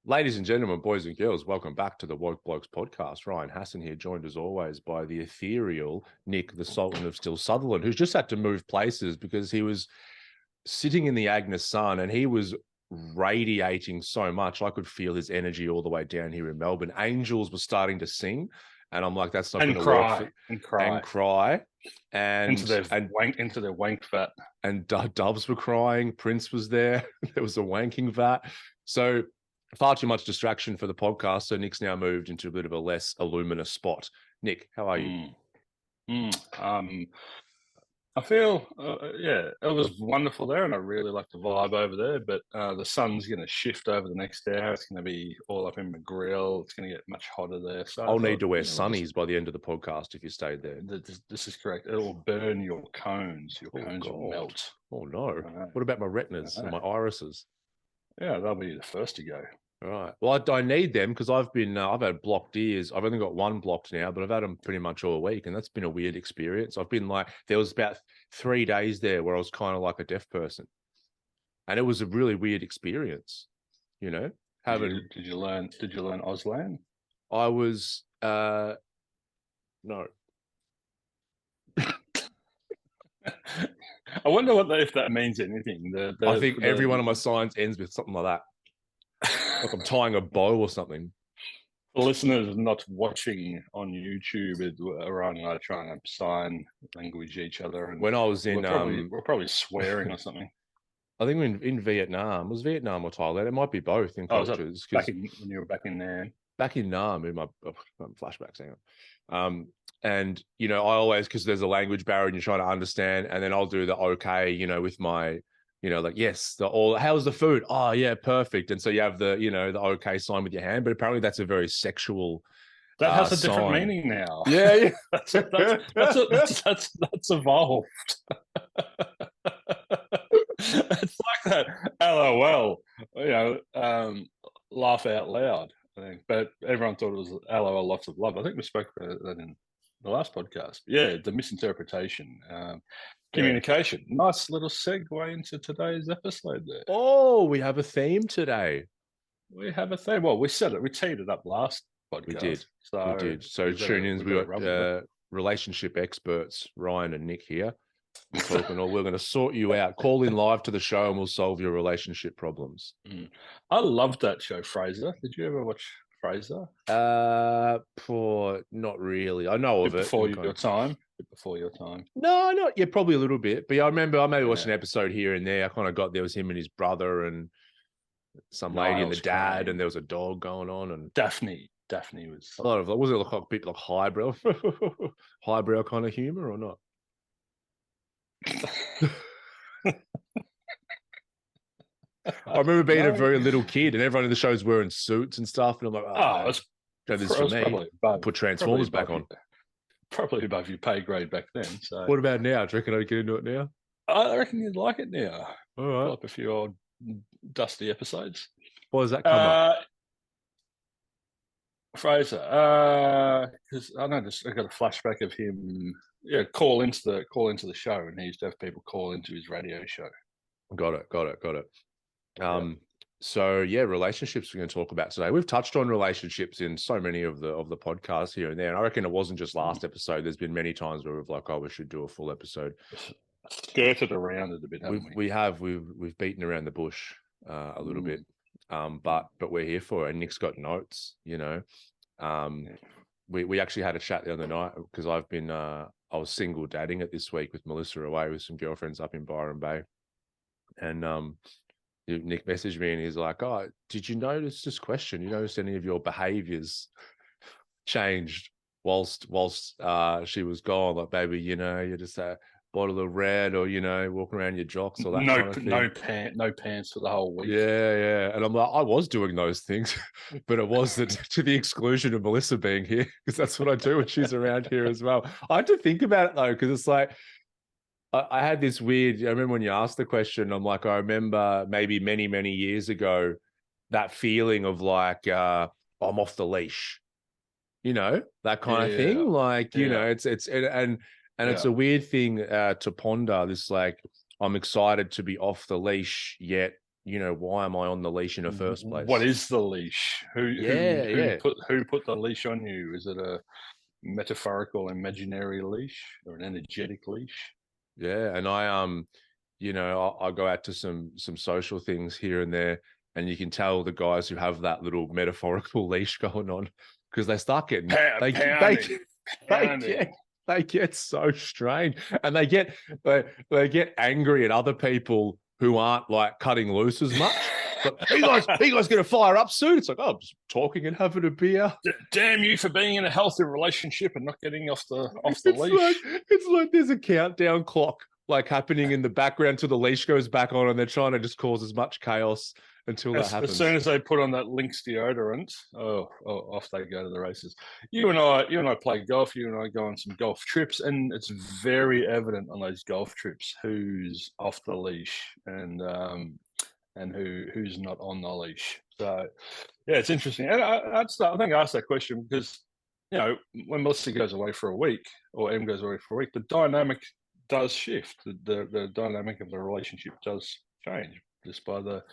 Ladies and gentlemen, boys and girls, welcome back to the Woke Blokes podcast. Ryan Hassan here, joined as always by the ethereal Nick, the Sultan of Still Sutherland, who's just had to move places because he was sitting in the Agnes sun and he was radiating so much. I could feel his energy all the way down here in Melbourne. Angels were starting to sing, and I'm like, that's not going to work. And cry And into their wank vat. And doves were crying. Prince was there. There was a wanking vat. So far too much distraction for the podcast. So Nick's now moved into a bit of a less illuminous spot. Nick, how are you? I feel, it was wonderful there, and I really like the vibe over there. But the sun's going to shift over the next hour. It's going to be all up in the grill. It's going to get much hotter there. So I'll need to wear sunnies by the end of the podcast if you stayed there. This is correct. It will burn your cones. Your cones will melt. Oh no! What about my retinas and my irises? Yeah, they'll be the first to go. All right. Well, I need them because I've had blocked ears. I've only got one blocked now, but I've had them pretty much all week, and that's been a weird experience. I've been like, there was about 3 days there where I was kind of like a deaf person, and it was a really weird experience. You know, did you learn Auslan? I was no. I wonder if that means anything. I think every one of my signs ends with something like that. Like I'm tying a bow or something. For listeners not watching on YouTube, Ryan and I are trying to sign language each other. And when I was in, we're probably swearing or something. I think in Vietnam. Was Vietnam or Thailand? It might be both in cultures. When you were back in there? Back in Nam, in my flashbacks, hang on. And, I always, because there's a language barrier and you're trying to understand, and then I'll do the okay, with my, like, yes, how's the food? Oh, yeah, perfect. And so you have the, the okay sign with your hand, but apparently that's a very sexual That has a different meaning now. Yeah. that's evolved. It's like that LOL, laugh out loud, I think. But everyone thought it was LOL, lots of love. I think we spoke about that in the last podcast. Yeah, the misinterpretation. Communication. Yeah. Nice little segue into today's episode there. Oh, we have a theme today. We have a theme. Well, we said it. We teed it up last podcast. We did. So tune in. We got relationship experts, Ryan and Nick here. We're going to sort you out. Call in live to the show and we'll solve your relationship problems. I loved that show, Fraser. Did you ever watch Fraser? Not really. I know of it. Before your time? No, not yet. Probably a little bit. But I remember I maybe watched an episode here and there. I kind of got, there was him and his brother and some lady and the dad, and there was a dog going on. And Daphne was a lot of, was it like a bit like highbrow kind of humor or not? I remember being a very little kid and everyone in the show's wearing suits and stuff, and I'm like, this is for me. Put Transformers back on. Probably above your pay grade back then. So what about now? Do you reckon I'd get into it now? I reckon you'd like it now. All right. Pull up a few old dusty episodes. What does that come up? Fraser, because I got a flashback of him. Yeah, call into the show, and he used to have people call into his radio show. Got it. So yeah, relationships we're going to talk about today. We've touched on relationships in so many of the podcasts here and there, and I reckon it wasn't just last episode. There's been many times where we've like, we should do a full episode. Skirted around it a bit, haven't we? We've beaten around the bush a little bit, but we're here for it. And Nick's got notes, We actually had a chat the other night because I've been I was single dating it this week with Melissa away with some girlfriends up in Byron Bay, and Nick messaged me and he's like, "Oh, did you notice this question? You notice any of your behaviors changed whilst she was gone? Like, baby, you're just a bottle of red, or walking around your jocks, or that kind of thing. No pants for the whole week." Yeah. And I'm like, I was doing those things, but it was to the exclusion of Melissa being here, because that's what I do when she's around here as well. I had to think about it though, because it's like, I had this weird, I remember when you asked the question, I'm like, I remember maybe many, many years ago, that feeling of like, I'm off the leash, that kind of thing. Like, it's it's a weird thing to ponder, this, like, I'm excited to be off the leash, yet, why am I on the leash in the first place? What is the leash? Who put the leash on you? Is it a metaphorical, imaginary leash or an energetic leash? Yeah, and I go out to some social things here and there, and you can tell the guys who have that little metaphorical leash going on because they start getting they get so strange, and they get angry at other people who aren't like cutting loose as much. Like, are you guys going to fire up soon? It's like, oh, I'm just talking and having a beer. Damn you for being in a healthy relationship and not getting off the leash. It's like there's a countdown clock like happening in the background till the leash goes back on, and they're trying to just cause as much chaos until that happens. As soon as they put on that Lynx deodorant, off they go to the races. You and I play golf. You and I go on some golf trips, and it's very evident on those golf trips who's off the leash and who's not on the leash. So yeah, it's interesting. And I think I asked that question because when Melissa goes away for a week or Em goes away for a week, the dynamic does shift. The dynamic of the relationship does change just by the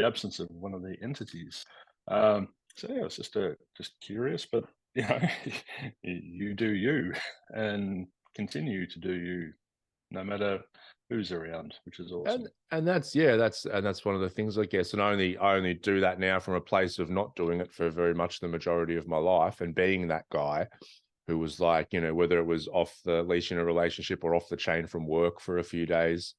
absence of one of the entities. So yeah, it's just curious, but you do you and continue to do you no matter who's around, which is awesome. And that's one of the things, I guess. And I only do that now from a place of not doing it for very much the majority of my life, and being that guy who was like, whether it was off the leash in a relationship or off the chain from work for a few days.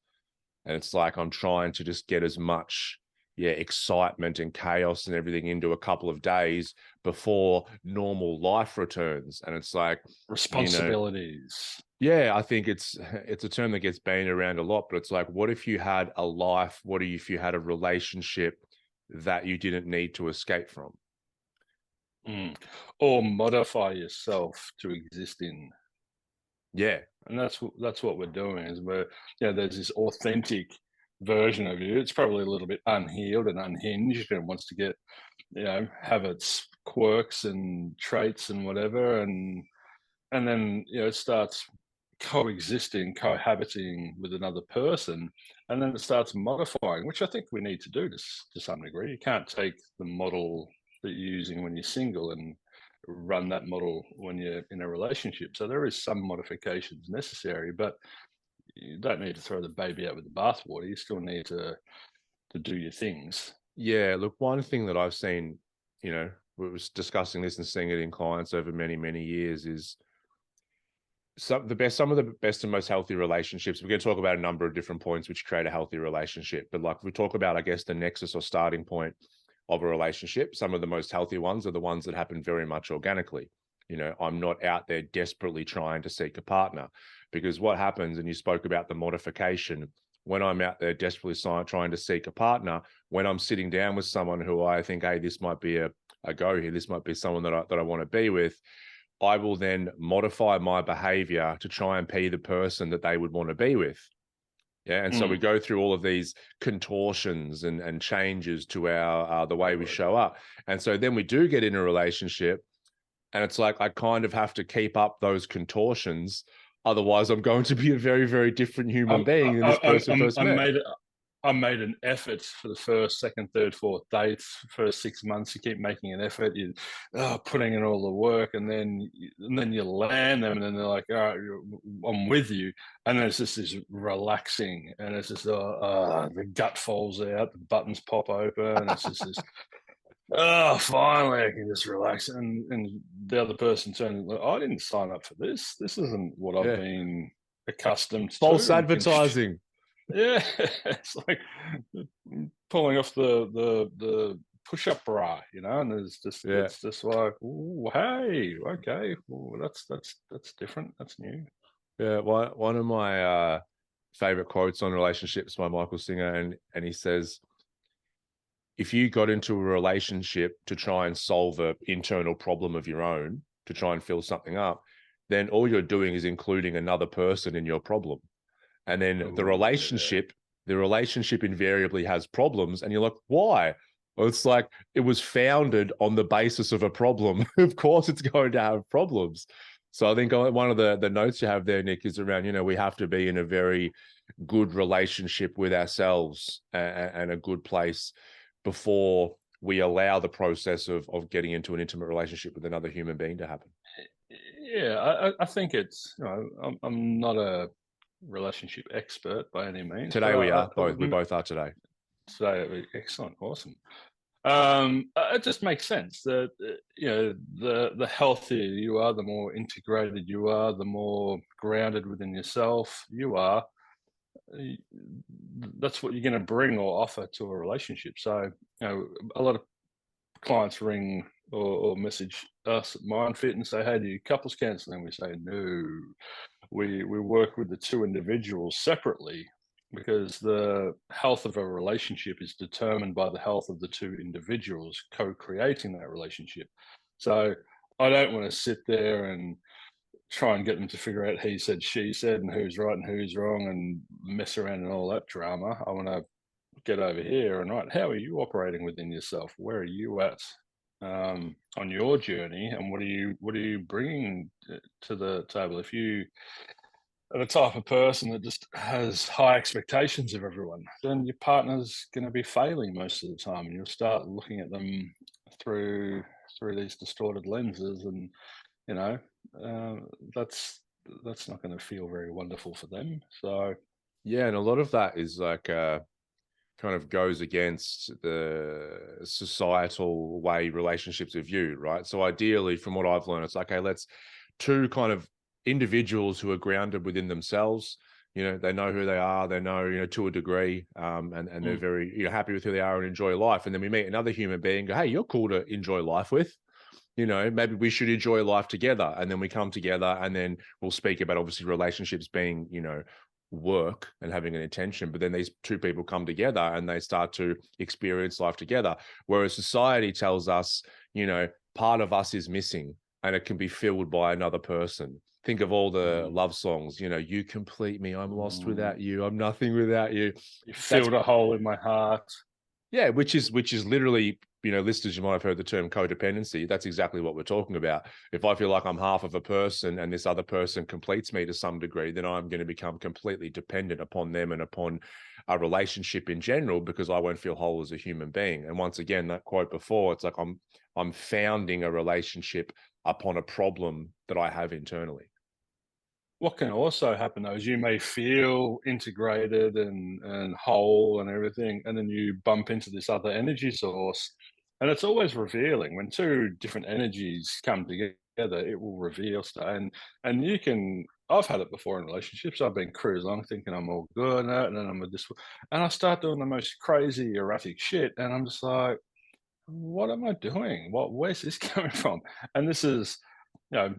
And it's like I'm trying to just get as much excitement and chaos and everything into a couple of days before normal life returns. And it's like responsibilities. I think it's a term that gets bandied around a lot, but it's like, what if you had a life? What if you had a relationship that you didn't need to escape from? Or modify yourself to exist in. Yeah. And that's what we're doing, is there's this authentic version of you. It's probably a little bit unhealed and unhinged and wants to get, have its quirks and traits and whatever. And then, it starts cohabiting with another person, and then it starts modifying, which I think we need to do to some degree. You can't take the model that you're using when you're single and run that model when you're in a relationship. So there is some modifications necessary, but you don't need to throw the baby out with the bathwater. You still need to do your things. Yeah, look, one thing that I've seen, we was discussing this and seeing it in clients over many, many years, is some of the best and most healthy relationships. We're going to talk about a number of different points which create a healthy relationship. But like we talk about, I guess, the nexus or starting point of a relationship, some of the most healthy ones are the ones that happen very much organically. I'm not out there desperately trying to seek a partner, because what happens, and you spoke about the modification, when I'm out there desperately trying to seek a partner, when I'm sitting down with someone who I think, hey, this might be a go here, this might be someone that I want to be with, I will then modify my behavior to try and be the person that they would want to be with. Yeah. And so we go through all of these contortions and changes to our the way we show up. And so then we do get in a relationship, and it's like I kind of have to keep up those contortions. Otherwise, I'm going to be a very, very different human being than this person first met. I made an effort for the first, second, third, fourth dates. First 6 months, you keep making an effort. You putting in all the work, and then you land them, and then they're like, "All right, I'm with you." And then it's just this relaxing, and it's just the gut falls out, the buttons pop open, and it's just this. Finally, I can just relax. And the other person turns, I didn't sign up for this. This isn't what I've been accustomed to. False advertising. Yeah, it's like pulling off the push-up bra, and there's just it's just like, ooh, hey, okay, ooh, that's different, that's new. Yeah, one of my favorite quotes on relationships by Michael Singer, and he says, if you got into a relationship to try and solve an internal problem of your own, to try and fill something up, then all you're doing is including another person in your problem. And then the relationship invariably has problems. And you're like, why? Well, it's like, it was founded on the basis of a problem. Of course it's going to have problems. So I think one of the notes you have there, Nick, is around, we have to be in a very good relationship with ourselves and a good place before we allow the process of getting into an intimate relationship with another human being to happen. Yeah, I think it's, I'm not a relationship expert by any means. Today we are both. We both are today. Today, excellent, awesome. It just makes sense that the healthier you are, the more integrated you are, the more grounded within yourself you are. That's what you're going to bring or offer to a relationship. So, a lot of clients ring or message us at Myndfit and say, "Hey, do you couples counselling?" We say, "No, we work with the two individuals separately." Because the health of a relationship is determined by the health of the two individuals co-creating that relationship. So I don't want to sit there and try and get them to figure out he said, she said, and who's right and who's wrong, and mess around and all that drama. I want to get over here and right, how are you operating within yourself? Where are you at on your journey, and what are you bringing to the table? If you are the type of person that just has high expectations of everyone, then your partner's going to be failing most of the time, and you'll start looking at them through these distorted lenses, and that's not going to feel very wonderful for them. So yeah, and a lot of that is like kind of goes against the societal way relationships are viewed, right? So ideally, from what I've learned, it's like, okay, let's two kind of individuals who are grounded within themselves. They know who they are, they know, to a degree, and they're very, happy with who they are and enjoy life. And then we meet another human being, go, hey, you're cool to enjoy life with. Maybe we should enjoy life together. And then we come together, and then we'll speak about obviously relationships being, work and having an intention. But then these two people come together and they start to experience life together. Whereas society tells us, part of us is missing and it can be filled by another person. Think of all the love songs, you complete me, I'm lost without you, I'm nothing without you. You filled a hole in my heart. Yeah, which is literally, listeners, you might have heard the term codependency. That's exactly what we're talking about. If I feel like I'm half of a person and this other person completes me to some degree, then I'm going to become completely dependent upon them and upon a relationship in general, because I won't feel whole as a human being. And once again, that quote before, it's like I'm founding a relationship upon a problem that I have internally. What can also happen though is you may feel integrated and whole and everything, and then you bump into this other energy source, and it's always revealing when two different energies come together. It will reveal stuff, and you can. I've had it before in relationships. I've been cruising along thinking I'm all good, and then I'm with this, and I start doing the most crazy erratic shit, and I'm just like, what am I doing? Where's this coming from? And this is, you know,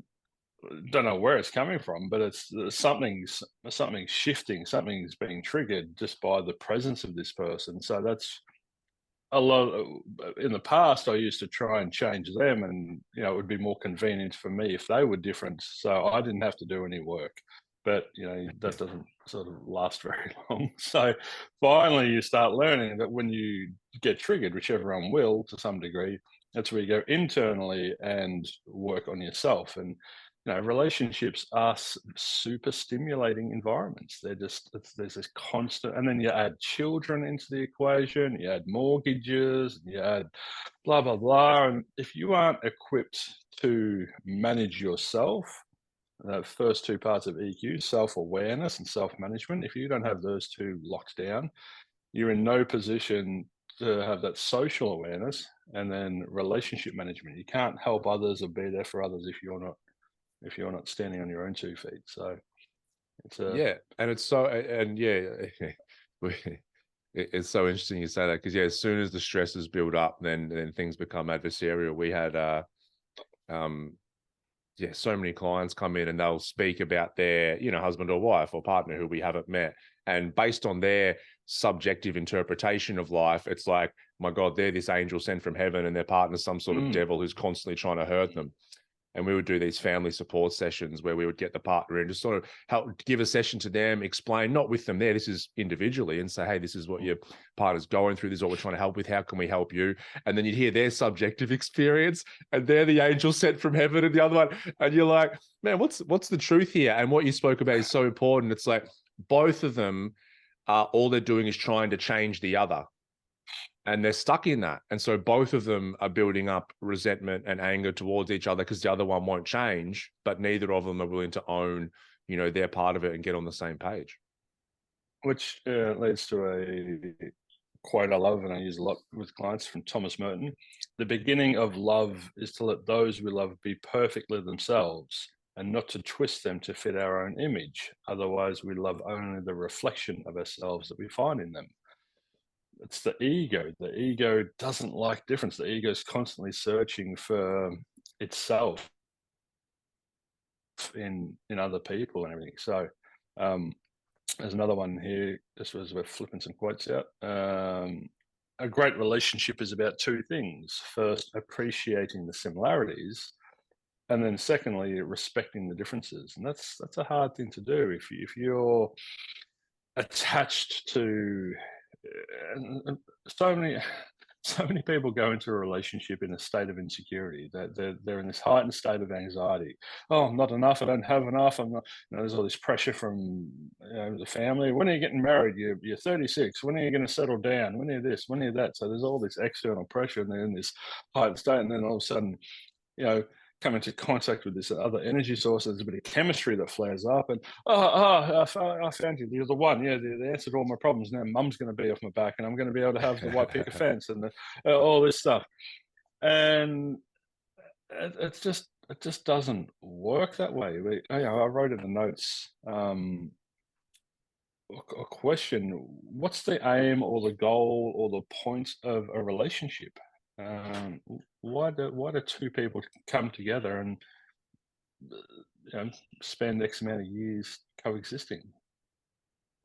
don't know where it's coming from, but it's something's shifting, something's being triggered just by the presence of this person. So that's a lot. In the past, I used to try and change them, and it would be more convenient for me if they were different, so I didn't have to do any work. But that doesn't sort of last very long. So finally, you start learning that when you get triggered, which everyone will to some degree, that's where you go internally and work on yourself. And relationships are super stimulating environments. There's this constant, and then you add children into the equation, you add mortgages, you add blah blah blah. And if you aren't equipped to manage yourself, the first two parts of EQ, self-awareness and self-management, if you don't have those two locked down, you're in no position to have that social awareness and then relationship management. You can't help others or be there for others if you're not standing on your own 2 feet. So it's and it's so, and yeah, it's so interesting you say that, because as soon as the stresses build up, then things become adversarial. We had so many clients come in and they'll speak about their husband or wife or partner who we haven't met, and based on their subjective interpretation of life, it's like, my God, they're this angel sent from heaven and their partner's some sort of devil who's constantly trying to hurt them. And we would do these family support sessions where we would get the partner in, just sort of help give a session to them, explain, not with them there, this is individually, and say, hey, this is what your partner's going through, this is what we're trying to help with, how can we help you? And then you'd hear their subjective experience, and they're the angel sent from heaven, and the other one, and you're like, man, what's the truth here? And what you spoke about is so important. It's like both of them, all they're doing is trying to change the other. And they're stuck in that. And so both of them are building up resentment and anger towards each other because the other one won't change, but neither of them are willing to own, their part of it and get on the same page. Which leads to a quote I love and I use a lot with clients from Thomas Merton. The beginning of love is to let those we love be perfectly themselves and not to twist them to fit our own image. Otherwise, we love only the reflection of ourselves that we find in them. It's the ego. The ego doesn't like difference. The ego is constantly searching for itself in other people and everything. So there's another one here. This was we're flipping some quotes out. A great relationship is about two things. First, appreciating the similarities, and then secondly, respecting the differences. And that's a hard thing to do if you're attached to so many people go into a relationship in a state of insecurity. They're in this heightened state of anxiety. Oh, I'm not enough. I don't have enough. I'm not. There's all this pressure from the family. When are you getting married? You're 36. When are you going to settle down? When are you this? When are you that? So there's all this external pressure, and they're in this heightened state. And then all of a sudden, come into contact with this other energy source. There's a bit of chemistry that flares up, and I found you. You're the one. Yeah, the answer to all my problems. Now, Mum's going to be off my back, and I'm going to be able to have the white picket fence and all this stuff. And it just doesn't work that way. I wrote in the notes a question: what's the aim or the goal or the point of a relationship? Why do two people come together and spend X amount of years coexisting?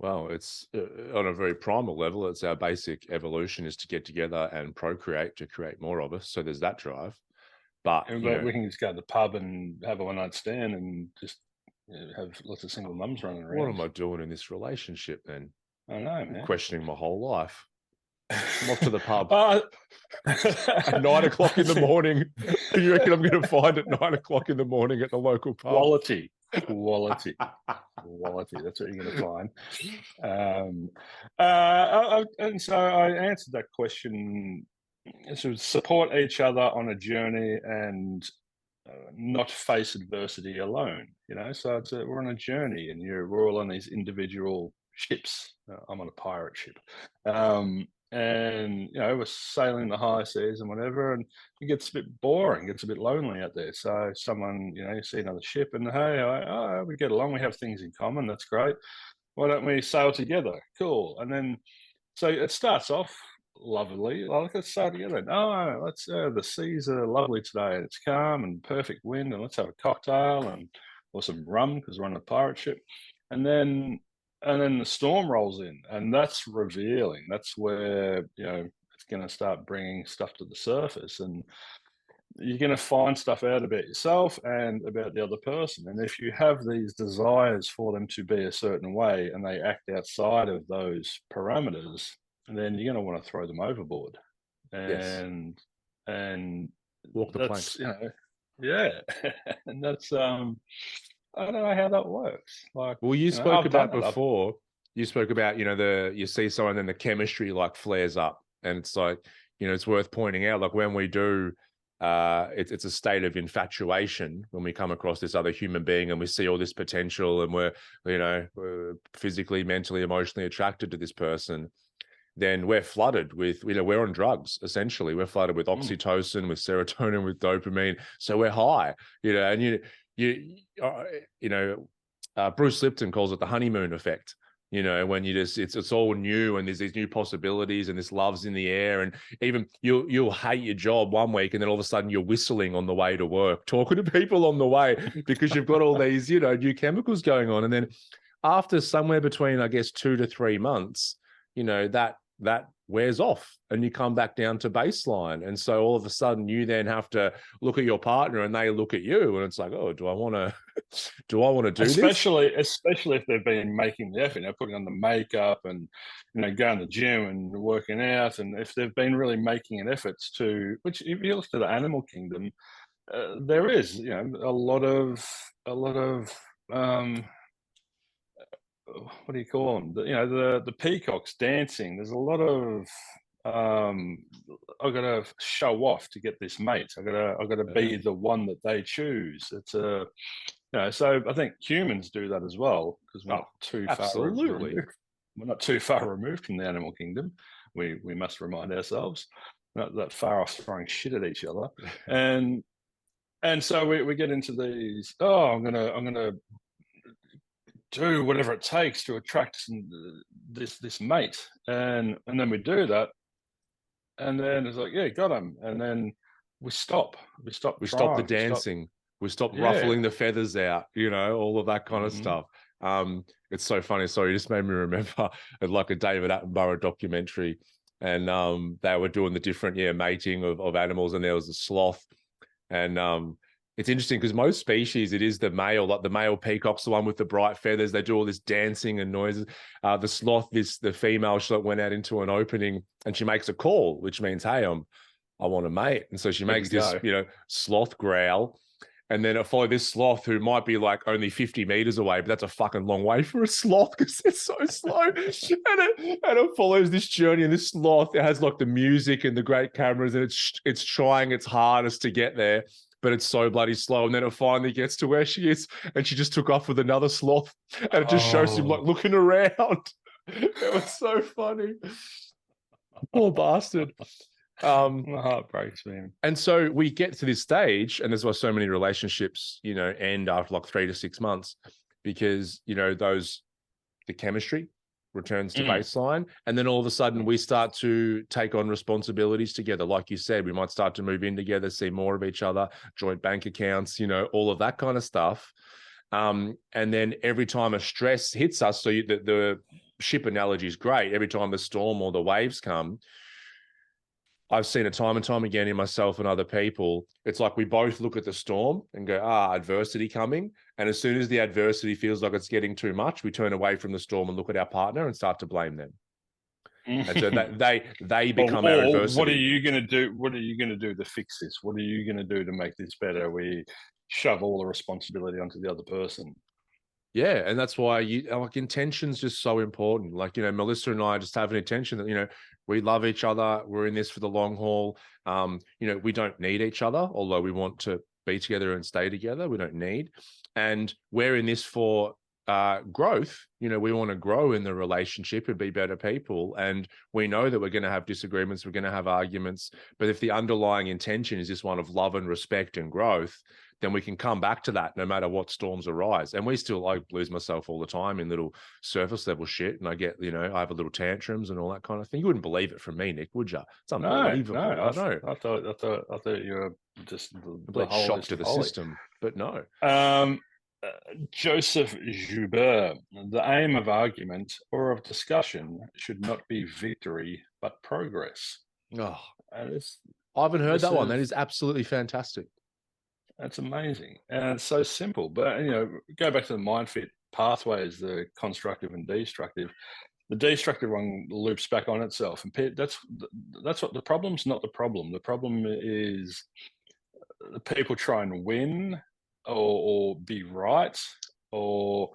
Well, it's on a very primal level. It's our basic evolution is to get together and procreate to create more of us. So there's that drive. But we can just go to the pub and have a one-night stand and just have lots of single mums running around. What am I doing in this relationship then? I know, man. I'm questioning my whole life. I'm off to the pub at 9 o'clock in the morning. You reckon I'm going to find at 9 o'clock in the morning at the local pub? Quality. That's what you're going to find. And so I answered that question. So support each other on a journey and not face adversity alone. So we're on a journey, and we're all on these individual ships. I'm on a pirate ship. And we're sailing the high seas and whatever, and it gets a bit boring, gets a bit lonely out there. So someone, you see another ship, and hey, we get along, we have things in common. That's great. Why don't we sail together? Cool. And then, so it starts off lovely. Let's sail together. No, let's. The seas are lovely today, and it's calm and perfect wind, and let's have a cocktail or some rum because we're on a pirate ship, and then the storm rolls in, and that's revealing. That's where it's going to start bringing stuff to the surface, and you're going to find stuff out about yourself and about the other person. And if you have these desires for them to be a certain way and they act outside of those parameters, then you're going to want to throw them overboard. And walk the plank. Yeah, and that's I don't know how that works. Like, well, you spoke about before. You spoke about you see someone and the chemistry like flares up, and it's like it's worth pointing out. Like when we do, it's a state of infatuation when we come across this other human being and we see all this potential, and we're physically, mentally, emotionally attracted to this person. Then we're flooded with, we're on drugs, essentially. We're flooded with oxytocin, with serotonin, with dopamine. So we're high, and Bruce Lipton calls it the honeymoon effect. When it's all new and there's these new possibilities and this love's in the air, and even you'll hate your job one week and then all of a sudden you're whistling on the way to work, talking to people on the way because you've got all these, new chemicals going on. And then after somewhere between, I guess, 2 to 3 months, that wears off and you come back down to baseline. And so all of a sudden you then have to look at your partner and they look at you and it's like, oh, do I want to do this? Especially if they've been making the effort, putting on the makeup and, going to the gym and working out. And if they've been really making an effort to, which if you look to the animal kingdom, there is, a lot of what do you call them? The peacocks dancing. There's a lot of I've got to show off to get this mate. I've got to be the one that they choose. It's so I think humans do that as well because we're not too far removed. We're not too far removed from the animal kingdom. We must remind ourselves, not that far off throwing shit at each other, and so we get into these. Oh, I'm gonna do whatever it takes to attract this mate, and then we do that, and then it's like, yeah, got him, and then we stop the dancing, we stop ruffling the feathers out, all of that kind of stuff. It's so funny. Sorry, you just made me remember like a David Attenborough documentary, and they were doing the different mating of animals, and there was a sloth, and it's interesting because most species, it is the male, like the male peacock's the one with the bright feathers. They do all this dancing and noises. The sloth, the female, she went out into an opening and she makes a call, which means, hey, I want a mate. And so she makes this, sloth growl. And then I follow this sloth who might be like only 50 meters away, but that's a fucking long way for a sloth because it's so slow. and it follows this journey, and this sloth, it has like the music and the great cameras, and it's trying its hardest to get there, but it's so bloody slow. And then it finally gets to where she is, and she just took off with another sloth, and it just shows him like looking around. It was so funny. Poor bastard. My heart breaks, man. And so we get to this stage, and that's why so many relationships, end after like 3 to 6 months, because the chemistry returns to baseline, and then all of a sudden we start to take on responsibilities together. Like you said, we might start to move in together, see more of each other, joint bank accounts, all of that kind of stuff. And then every time a stress hits us, so the ship analogy is great. Every time the storm or the waves come, I've seen it time and time again in myself and other people. It's like we both look at the storm and go, adversity coming. And as soon as the adversity feels like it's getting too much, we turn away from the storm and look at our partner and start to blame them. And so they become our adversity. What are you going to do? What are you going to do to fix this? What are you going to do to make this better? We shove all the responsibility onto the other person. Yeah, and that's why intention's just so important. Like, Melissa and I just have an intention that, we love each other. We're in this for the long haul. We don't need each other, although we want to be together and stay together. We don't need. And we're in this for growth. We want to grow in the relationship and be better people. And we know that we're going to have disagreements. We're going to have arguments. But if the underlying intention is just one of love and respect and growth, then we can come back to that no matter what storms arise. And we still, I lose myself all the time in little surface level shit. And I get, I have a little tantrums and all that kind of thing. You wouldn't believe it from me, Nick, would you? It's unbelievable. No, I know. I thought you were just the whole shock to the system, but no. Joseph Joubert, the aim of argument or of discussion should not be victory, but progress. Oh, I haven't heard that one. That is absolutely fantastic. That's amazing. And it's so simple. But, go back to the Myndfit pathways, the constructive and destructive. The destructive one loops back on itself. And that's what the problem's not the problem. The problem is people try and win or be right or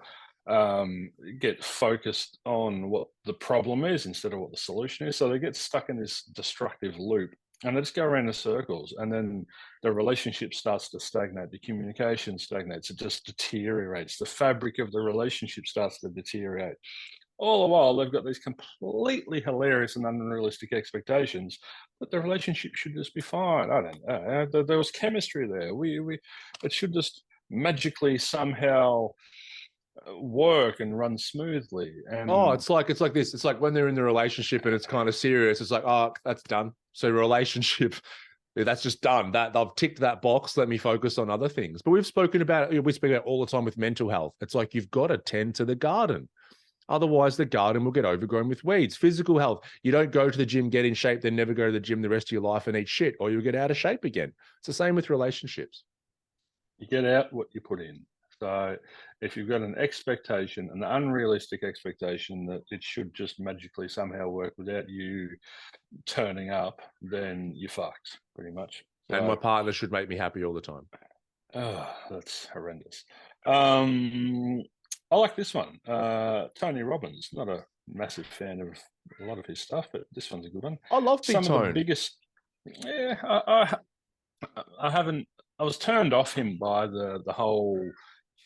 get focused on what the problem is instead of what the solution is. So they get stuck in this destructive loop. And they just go around in circles, and then the relationship starts to stagnate. The communication stagnates. It just deteriorates. The fabric of the relationship starts to deteriorate. All the while, they've got these completely hilarious and unrealistic expectations that the relationship should just be fine. I don't know. There was chemistry there. It should just magically somehow work and run smoothly. And it's like this. It's like when they're in the relationship and it's kind of serious. It's like, that's done. So relationship, that's just done. That I've ticked that box. Let me focus on other things. But we speak about all the time with mental health. It's like you've got to tend to the garden. Otherwise, the garden will get overgrown with weeds. Physical health. You don't go to the gym, get in shape, then never go to the gym the rest of your life and eat shit, or you'll get out of shape again. It's the same with relationships. You get out what you put in. So if you've got an expectation, an unrealistic expectation that it should just magically somehow work without you turning up, then you're fucked, pretty much. So, And my partner should make me happy all the time. Oh, that's horrendous. I like this one. Tony Robbins. Not a massive fan of a lot of his stuff, but this one's a good one. I love Big Some Tone. of the biggest. Yeah, I haven't. I was turned off him by the whole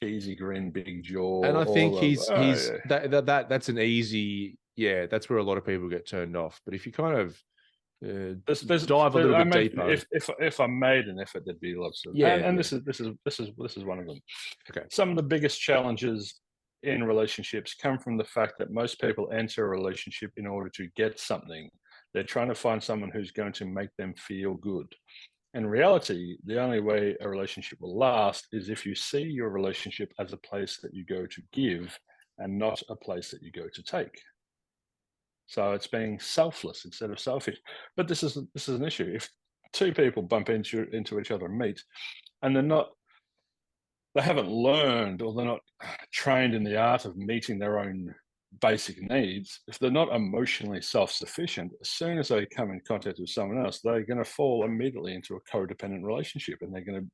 cheesy grin, big jaw. And I think yeah. that's an easy, yeah, that's where a lot of people get turned off. But if you kind of dive a little bit deeper, if I made an effort, there'd be lots of this is one of them. Okay. Some of the biggest challenges in relationships come from the fact that most people enter a relationship in order to get something. They're trying to find someone who's going to make them feel good. In reality, the only way a relationship will last is if you see your relationship as a place that you go to give and not a place that you go to take. So it's being selfless instead of selfish. But this is an issue. If two people bump into each other and meet, and they haven't learned, or they're not trained in the art of meeting their own basic needs, if they're not emotionally self-sufficient, as soon as they come in contact with someone else, they're going to fall immediately into a codependent relationship, and they're going to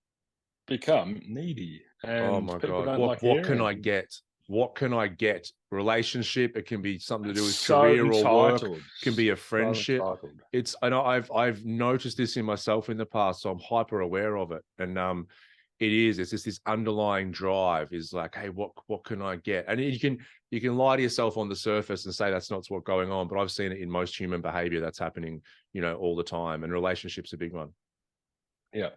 become needy. And oh my God, what can I get? What can I get? Relationship. It can be something to do with career or work. It can be a friendship. It's, I know I've noticed this in myself in the past, so I'm hyper aware of it. And it's just this underlying drive is like, hey, what can I get? And you can lie to yourself on the surface and say that's not what's going on, but I've seen it in most human behavior that's happening, all the time. And relationships are a big one. Yeah.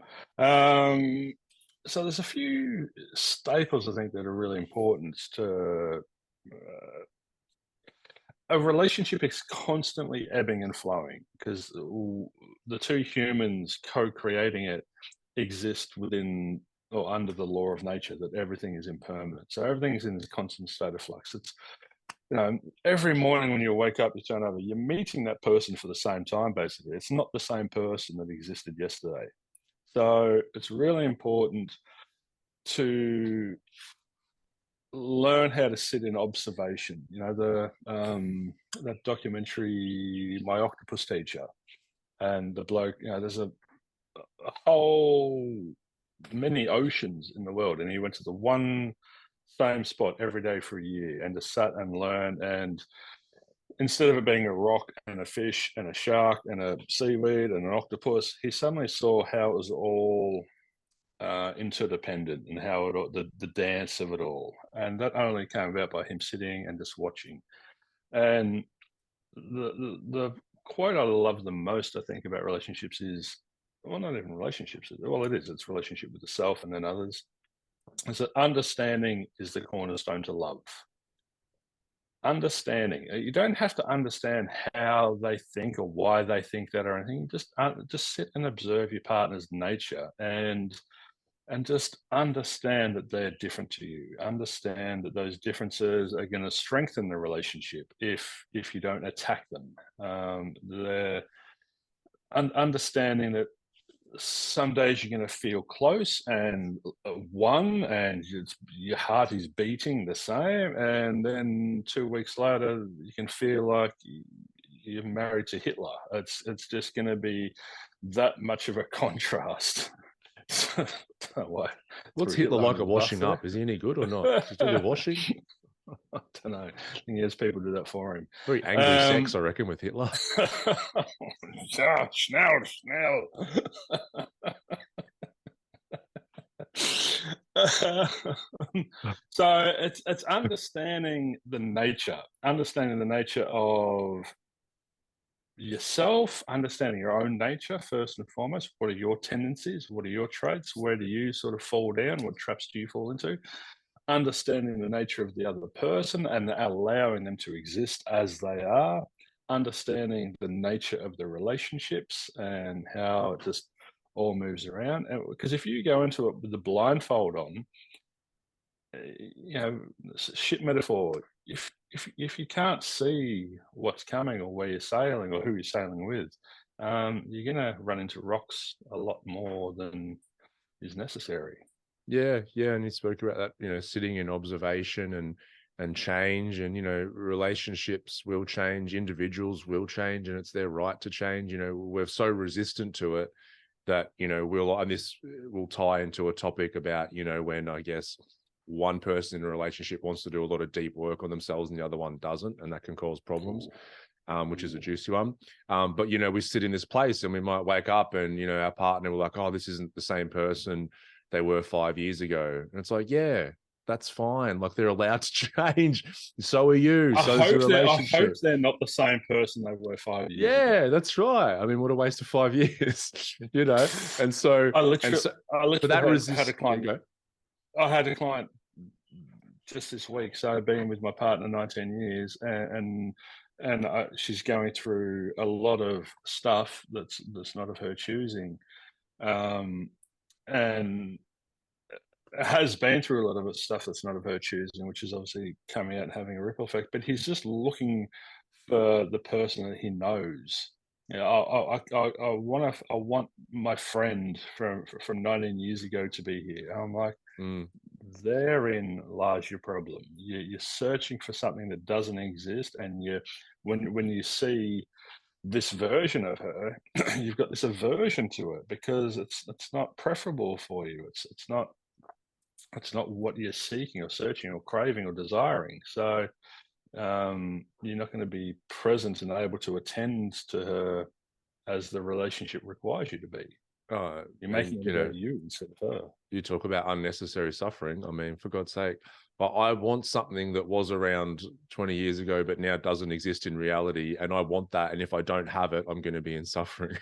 So there's a few staples I think that are really important to a relationship is constantly ebbing and flowing because the two humans co-creating it exist within or under the law of nature that everything is impermanent. So everything is in a constant state of flux. It's every morning when you wake up, you turn over, you're meeting that person for the same time, basically. It's not the same person that existed yesterday. So it's really important to learn how to sit in observation. That documentary, My Octopus Teacher, and the bloke, there's a whole many oceans in the world, and he went to the one same spot every day for a year and just sat and learned. And instead of it being a rock and a fish and a shark and a seaweed and an octopus, he suddenly saw how it was all interdependent and how the dance of it all. And that only came about by him sitting and just watching. And the quote I love the most, I think, about relationships is, well, not even relationships. Well, it is. It's relationship with the self and then others. Is that understanding is the cornerstone to love. Understanding. You don't have to understand how they think or why they think that or anything. Just sit and observe your partner's nature and just understand that they're different to you. Understand that those differences are going to strengthen the relationship if you don't attack them. Understanding that some days you're going to feel close and one, and your heart is beating the same, and then 2 weeks later you can feel like you're married to Hitler. It's just going to be that much of a contrast. What's Hitler like at washing up? Is he any good or not? Does he do the washing? I don't know. I think he has people do that for him. Very angry sex, I reckon, with Hitler. Schnell. So it's understanding the nature of yourself, understanding your own nature first and foremost. What are your tendencies? What are your traits? Where do you sort of fall down? What traps do you fall into? Understanding the nature of the other person and allowing them to exist as they are. Understanding the nature of the relationships and how it just all moves around. Because if you go into it with the blindfold on, you know, shit metaphor. If you can't see what's coming or where you're sailing or who you're sailing with, you're going to run into rocks a lot more than is necessary. Yeah, yeah, and you spoke about that, sitting in observation and change, and relationships will change, individuals will change, and it's their right to change. We're so resistant to it that and this will tie into a topic about when I guess one person in a relationship wants to do a lot of deep work on themselves and the other one doesn't, and that can cause problems. Which is a juicy one. But we sit in this place and we might wake up and our partner will like, oh, this isn't the same person they were 5 years ago. And it's like, yeah, that's fine. Like, they're allowed to change. So are you. So is the I hope relationship. they're not the same person they were 5 years ago. Yeah, that's right. I mean, what a waste of 5 years, And so, I literally had a client. I had a client just this week. So I've been with my partner 19 years, and she's going through a lot of stuff that's not of her choosing, and has been through a lot of stuff that's not of her choosing, which is obviously coming out and having a ripple effect. But he's just looking for the person that he knows. I want my friend from 19 years ago to be here. I'm like, therein lies your problem. You're searching for something that doesn't exist, and when you see this version of her, you've got this aversion to it because it's not preferable for you. It's not what you're seeking or searching or craving or desiring. So you're not going to be present and able to attend to her as the relationship requires you to be. You're making it about you instead of her. You talk about unnecessary suffering. I mean, for God's sake. But I want something that was around 20 years ago, but now doesn't exist in reality. And I want that. And if I don't have it, I'm going to be in suffering.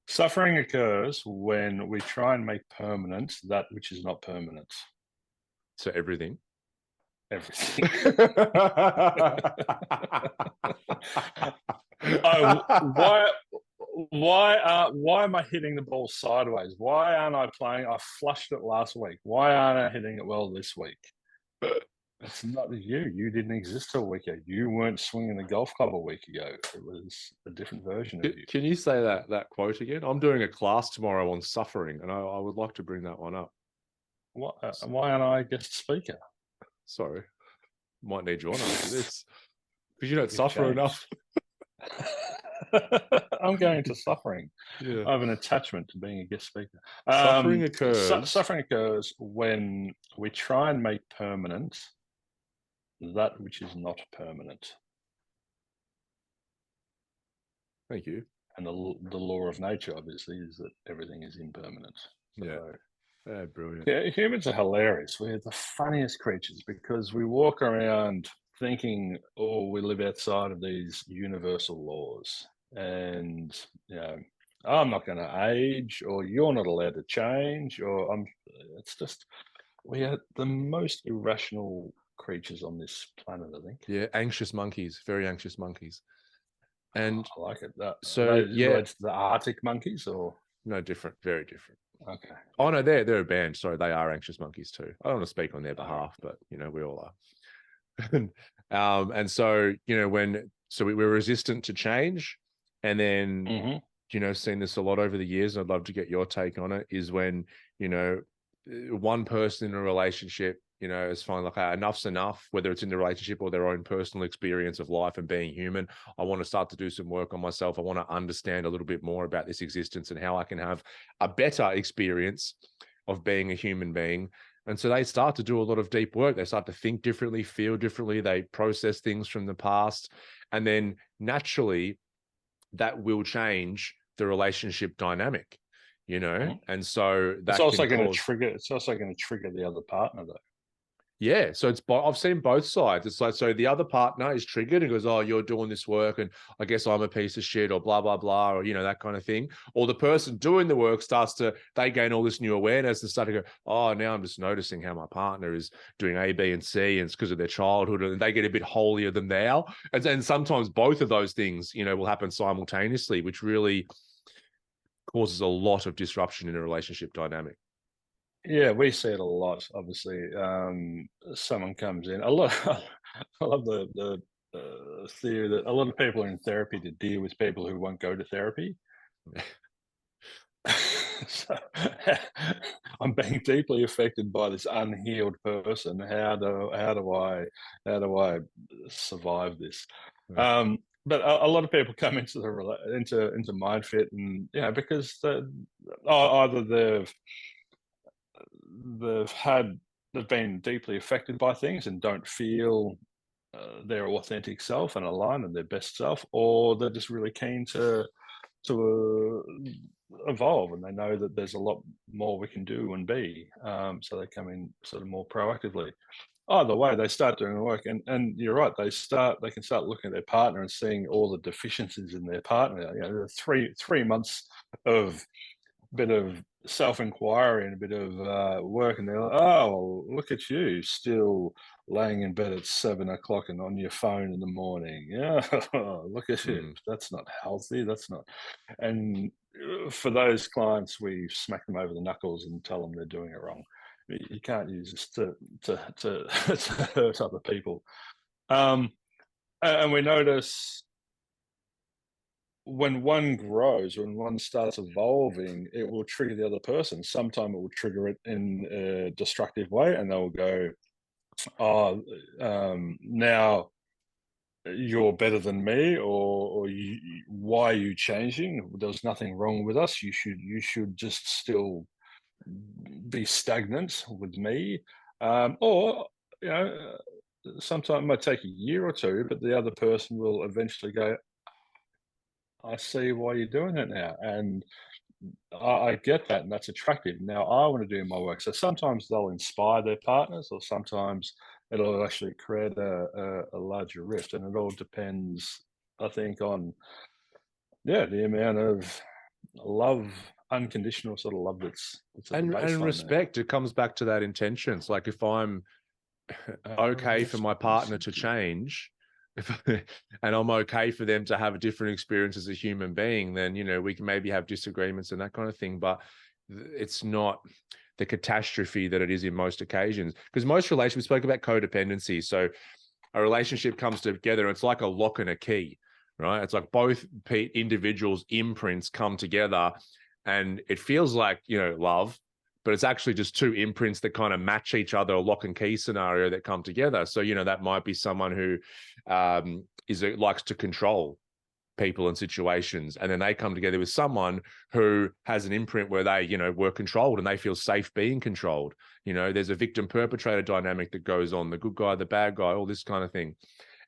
Suffering occurs when we try and make permanent that which is not permanent. So everything. Everything. Why am I hitting the ball sideways? Why aren't I playing? I flushed it last week. Why aren't I hitting it well this week? It's not you. You didn't exist a week ago. You weren't swinging the golf club a week ago. It was a different version of you. Can you say that quote again? I'm doing a class tomorrow on suffering, and I would like to bring that one up. Why aren't I a guest speaker? Sorry. Might need you on after this. Because you don't suffer enough. I'm going to suffering. Yeah. I have an attachment to being a guest speaker. Suffering occurs. Suffering occurs when we try and make permanent that which is not permanent. Thank you. And the law of nature, obviously, is that everything is impermanent. So, yeah, brilliant. Yeah, humans are hilarious. We're the funniest creatures because we walk around thinking, oh, we live outside of these universal laws. And, I'm not going to age, or you're not allowed to change, or it's just, we are the most irrational creatures on this planet, I think. Yeah, anxious monkeys, very anxious monkeys. And I like it. So the Arctic monkeys, or no, different, very different. Okay. Oh no, they're a band. Sorry, they are anxious monkeys too. I don't want to speak on their behalf, but we all are. And so we're resistant to change, and then seen this a lot over the years. I'd love to get your take on it. Is when one person in a relationship is finally like, enough's enough, whether it's in the relationship or their own personal experience of life and being human. I want to start to do some work on myself. I want to understand a little bit more about this existence and how I can have a better experience of being a human being. And so they start to do a lot of deep work. They start to think differently, feel differently. They process things from the past. And then naturally, that will change the relationship dynamic, and so that's also going to trigger. It's also going to trigger the other partner, though. Yeah, so I've seen both sides. It's like, so the other partner is triggered and goes, oh, you're doing this work and I guess I'm a piece of shit, or blah, blah, blah, or, that kind of thing. Or the person doing the work they gain all this new awareness and start to go, oh, now I'm just noticing how my partner is doing A, B, and C, and it's because of their childhood, and they get a bit holier than thou. And then sometimes both of those things, will happen simultaneously, which really causes a lot of disruption in a relationship dynamic. Yeah, we see it a lot. Obviously, someone comes in. A lot. I love the theory that a lot of people are in therapy to deal with people who won't go to therapy. So, I'm being deeply affected by this unhealed person. How do I survive this? Yeah. But a lot of people come into into Myndfit, and because either they've been deeply affected by things and don't feel their authentic self and aligned and their best self, or they're just really keen to evolve, and they know that there's a lot more we can do and be. So they come in sort of more proactively. Either way, they start doing the work, and you're right. They can start looking at their partner and seeing all the deficiencies in their partner. Three months of bit of self-inquiry and a bit of work, and they're like, oh, look at you still laying in bed at 7 o'clock and on your phone in the morning. Yeah, look at you. Mm. That's not healthy. That's not. And for those clients, we smack them over the knuckles and tell them they're doing it wrong. You can't use this to hurt other people. And we notice when one grows, when one starts evolving, it will trigger the other person. Sometimes it will trigger it in a destructive way, and they'll go, "Oh, now you're better than me," or "Why are you changing? There's nothing wrong with us. You should just still be stagnant with me." Or you know, sometimes it might take a year or two, but the other person will eventually go, "I see why you're doing it now," and I get that, and that's attractive. Now I want to do my work. So sometimes they'll inspire their partners, or sometimes it'll actually create a larger rift, and it all depends, I think, on the amount of love, unconditional sort of love that's at the And baseline there. respect, it comes back to that intention. It's like if I'm okay for my partner to change, and I'm okay for them to have a different experience as a human being, then we can maybe have disagreements and that kind of thing, but it's not the catastrophe that it is in most occasions. Because most relationships, we spoke about codependency, so a relationship comes together, it's like a lock and a key, right? It's like both individuals' imprints come together, and it feels like love, but it's actually just two imprints that kind of match each other, a lock and key scenario that come together. So that might be someone who likes to control people and situations, and then they come together with someone who has an imprint where they were controlled and they feel safe being controlled. There's a victim perpetrator dynamic that goes on, the good guy, the bad guy, all this kind of thing.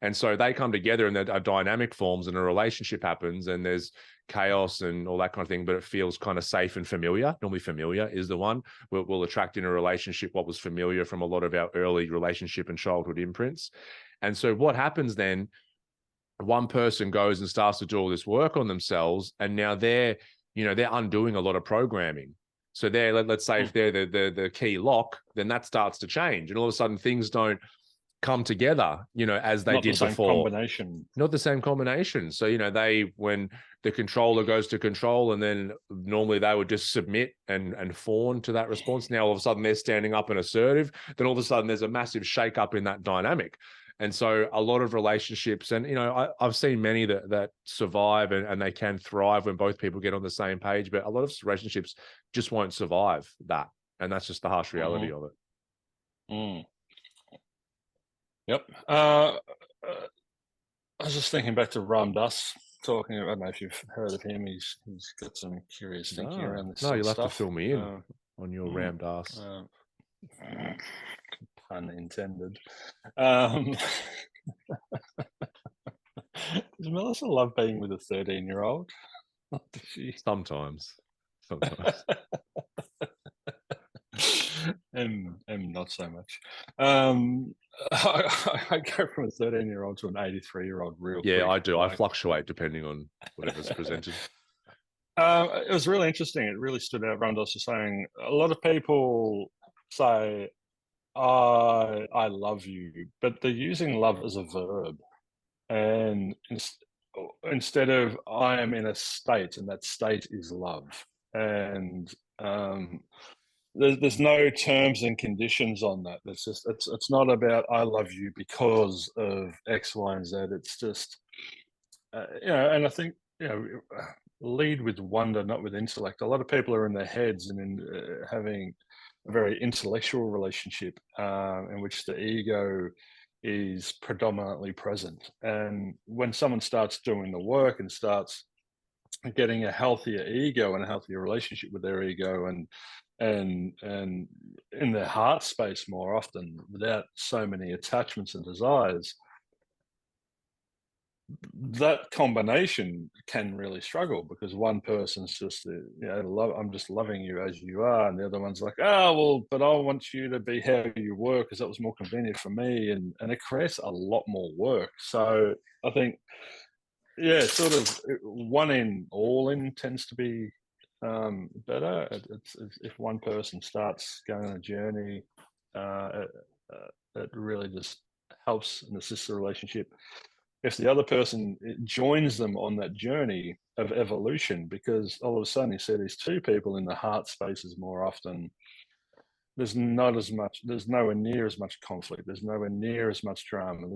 And so they come together and a dynamic forms and a relationship happens, and there's chaos and all that kind of thing, but it feels kind of safe and familiar. Normally familiar is the one. We'll attract in a relationship what was familiar from a lot of our early relationship and childhood imprints. And so what happens then, one person goes and starts to do all this work on themselves, and now they're undoing a lot of programming. So let's say if they're the key lock, then that starts to change, and all of a sudden things don't come together, as they Not the did same before. combination. Not the same combination. So, when the controller goes to control, and then normally they would just submit and fawn to that response. Now, all of a sudden they're standing up and assertive. Then all of a sudden there's a massive shake up in that dynamic. And so a lot of relationships, and, I've seen many that survive and they can thrive when both people get on the same page, but a lot of relationships just won't survive that. And that's just the harsh reality of it. Mm. Yep. I was just thinking back to Ram Dass talking. I don't know if you've heard of him. He's got some curious thinking around this No, sort of you'll have to stuff. fill me in on your rammed ass. Pun intended. Does Melissa love being with a 13-year-old? Sometimes. And not so much. I go from a 13-year-old to an 83-year-old real quick. Yeah, I do. I fluctuate depending on whatever's presented. It was really interesting. It really stood out. Ramdas was saying a lot of people say, I love you, but they're using love as a verb. And instead of I am in a state, and that state is love. And there's no terms and conditions on that. It's not about I love you because of X, Y, and Z. It's just and I think lead with wonder, not with intellect. A lot of people are in their heads and in having a very intellectual relationship in which the ego is predominantly present. And when someone starts doing the work and starts getting a healthier ego and a healthier relationship with their ego and in their heart space more often without so many attachments and desires, that combination can really struggle because one person's just I'm just loving you as you are, and the other one's like, oh well, but I want you to be how you were because that was more convenient for me, and it creates a lot more work. So I think sort of one in all in tends to be better. It's if one person starts going on a journey, it really just helps and assists the relationship. If the other person joins them on that journey of evolution, because all of a sudden you see these two people in the heart spaces more often, there's nowhere near as much conflict, there's nowhere near as much drama,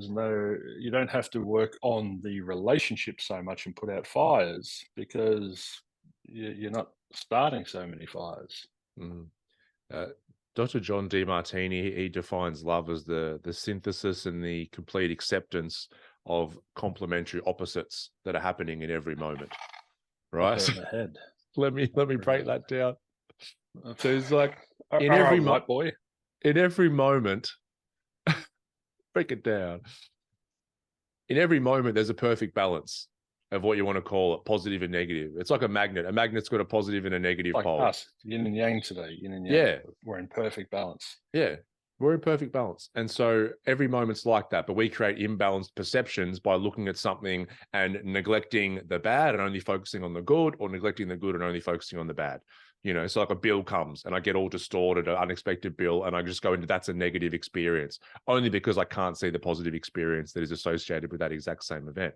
you don't have to work on the relationship so much and put out fires because you're not starting so many fires. Dr. John Demartini, he defines love as the synthesis and the complete acceptance of complementary opposites that are happening in every moment. Right? In the head. Let me break that down. So it's like in every moment, break it down. In every moment, there's a perfect balance of what you want to call it, positive and negative. It's like a magnet. A magnet's got a positive and a negative like pole. Us, yin and yang today. Yin and yang. Yeah. We're in perfect balance. Yeah. We're in perfect balance. And so every moment's like that, but we create imbalanced perceptions by looking at something and neglecting the bad and only focusing on the good, or neglecting the good and only focusing on the bad. So like a bill comes and I get all distorted, an unexpected bill, and I just go into that's a negative experience, only because I can't see the positive experience that is associated with that exact same event.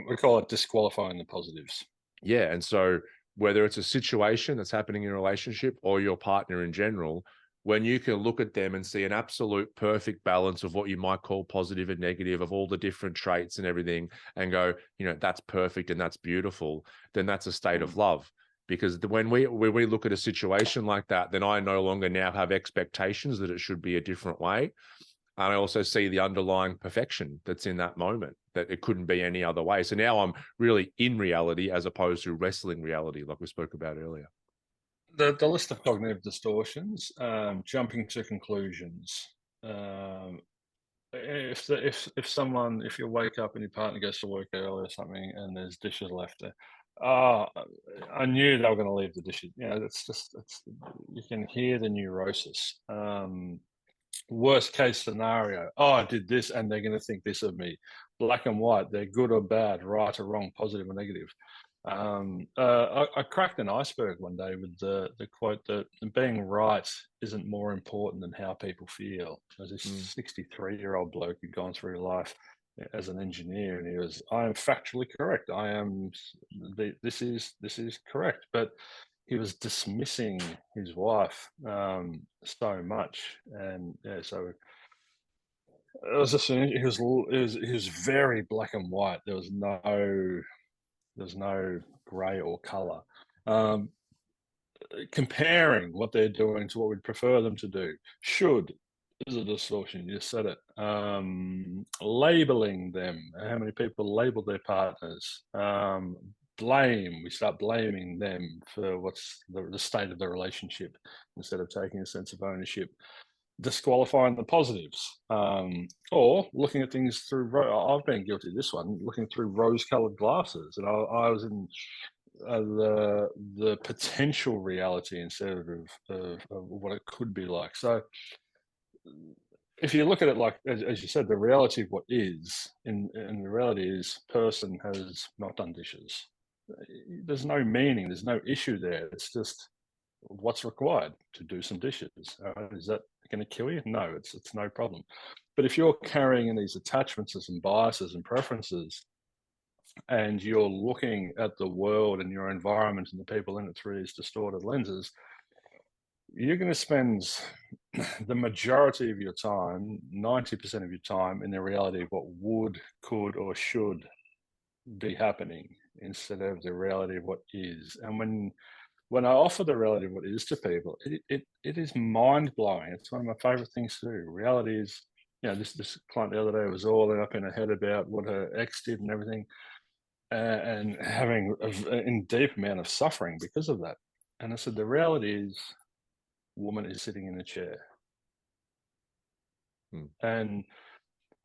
We call it disqualifying the positives. Yeah. And so whether it's a situation that's happening in a relationship or your partner in general, when you can look at them and see an absolute perfect balance of what you might call positive and negative, of all the different traits and everything, and go, that's perfect and that's beautiful, then that's a state of love. Because when we look at a situation like that, then I no longer now have expectations that it should be a different way. And I also see the underlying perfection that's in that moment, that it couldn't be any other way. So now I'm really in reality as opposed to wrestling reality, like we spoke about earlier. The list of cognitive distortions, jumping to conclusions. If you wake up and your partner goes to work early or something and there's dishes left there, I knew they were going to leave the dishes. You can hear the neurosis. Worst case scenario, I did this and they're going to think this of me. Black and white, they're good or bad, right or wrong, positive or negative. I cracked an iceberg one day with the quote that being right isn't more important than how people feel. There's this 63-year-old bloke who'd gone through life as an engineer, and he was, I am factually correct. This is correct. But he was dismissing his wife so much, and so it was just it was very black and white. There was no grey or colour. Comparing what they're doing to what we'd prefer them to do is a distortion. You said it. Labeling them. How many people label their partners? Blame. We start blaming them for what's the state of the relationship instead of taking a sense of ownership. Disqualifying the positives, or looking at things through. I've been guilty of this one, looking through rose-colored glasses, and I was in the potential reality instead of what it could be like. So, if you look at it like as you said, the reality of what is, and the reality is, person has not done dishes. There's no meaning. There's no issue there. It's just what's required to do some dishes. Is that going to kill you? No, it's no problem. But if you're carrying in these attachments and biases and preferences, and you're looking at the world and your environment and the people in it through these distorted lenses, you're going to spend the majority of your time, 90% of your time, in the reality of what would, could, or should be happening instead of the reality of what is. And when I offer the reality of what is to people, it is mind blowing. It's one of my favorite things to do. Reality is, this client the other day was all up in her head about what her ex did and everything, and having a deep amount of suffering because of that. And I said, the reality is, woman is sitting in a chair. And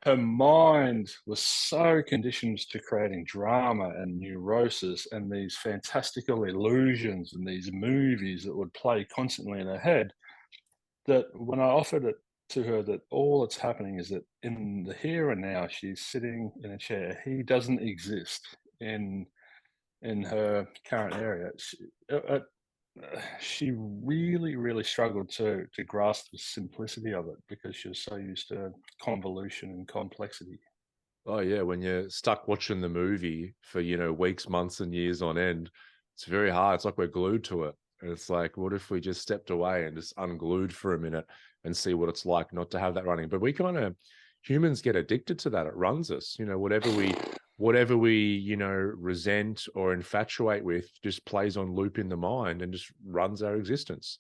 her mind was so conditioned to creating drama and neurosis and these fantastical illusions and these movies that would play constantly in her head, that when I offered it to her, that all that's happening is that in the here and now, she's sitting in a chair. He doesn't exist in her current area. She really, really struggled to grasp the simplicity of it because she was so used to convolution and complexity. Oh yeah, when you're stuck watching the movie for, weeks, months and years on end, it's very hard. It's like we're glued to it. And it's like, what if we just stepped away and just unglued for a minute and see what it's like not to have that running? But we humans get addicted to that. It runs us. Whatever we, resent or infatuate with just plays on loop in the mind and just runs our existence.